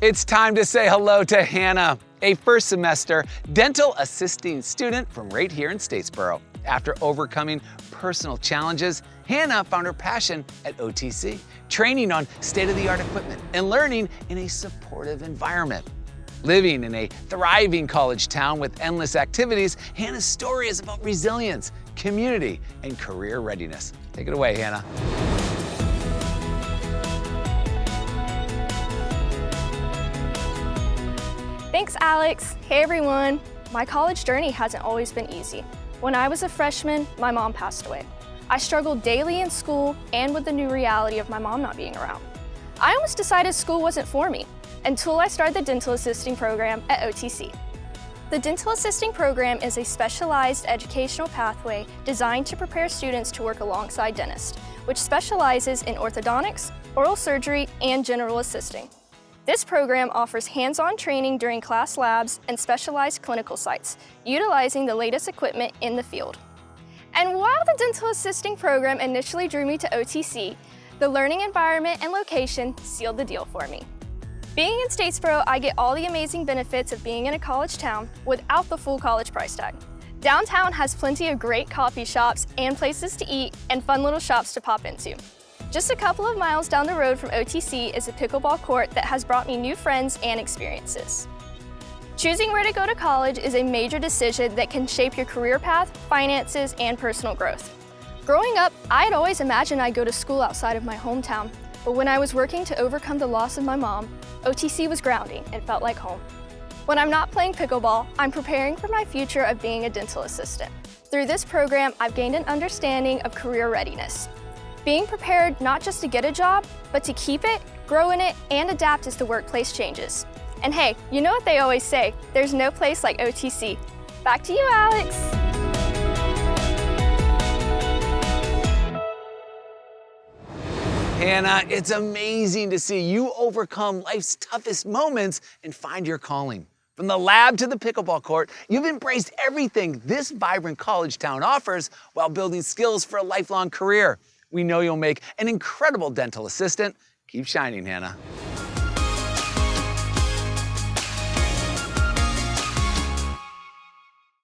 It's time to say hello to Hannah, a first semester dental assisting student from right here in Statesboro. After overcoming personal challenges, Hannah found her passion at OTC, training on state-of-the-art equipment and learning in a supportive environment. Living in a thriving college town with endless activities, Hannah's story is about resilience, community, and career readiness. Take it away, Hannah. Thanks, Alex. Hey, everyone. My college journey hasn't always been easy. When I was a freshman, my mom passed away. I struggled daily in school and with the new reality of my mom not being around. I almost decided school wasn't for me until I started the dental assisting program at OTC. The dental assisting program is a specialized educational pathway designed to prepare students to work alongside dentists, which specializes in orthodontics, oral surgery, and general assisting. This program offers hands-on training during class labs and specialized clinical sites, utilizing the latest equipment in the field. And while the dental assisting program initially drew me to OTC, the learning environment and location sealed the deal for me. Being in Statesboro, I get all the amazing benefits of being in a college town without the full college price tag. Downtown has plenty of great coffee shops and places to eat and fun little shops to pop into. Just a couple of miles down the road from OTC is a pickleball court that has brought me new friends and experiences. Choosing where to go to college is a major decision that can shape your career path, finances, and personal growth. Growing up, I'd always imagined I'd go to school outside of my hometown, but when I was working to overcome the loss of my mom, OTC was grounding and felt like home. When I'm not playing pickleball, I'm preparing for my future of being a dental assistant. Through this program, I've gained an understanding of career readiness. Being prepared not just to get a job, but to keep it, grow in it, and adapt as the workplace changes. And hey, you know what they always say, there's no place like OTC. Back to you, Alex. Hannah, it's amazing to see you overcome life's toughest moments and find your calling. From the lab to the pickleball court, you've embraced everything this vibrant college town offers while building skills for a lifelong career. We know you'll make an incredible dental assistant. Keep shining, Hannah.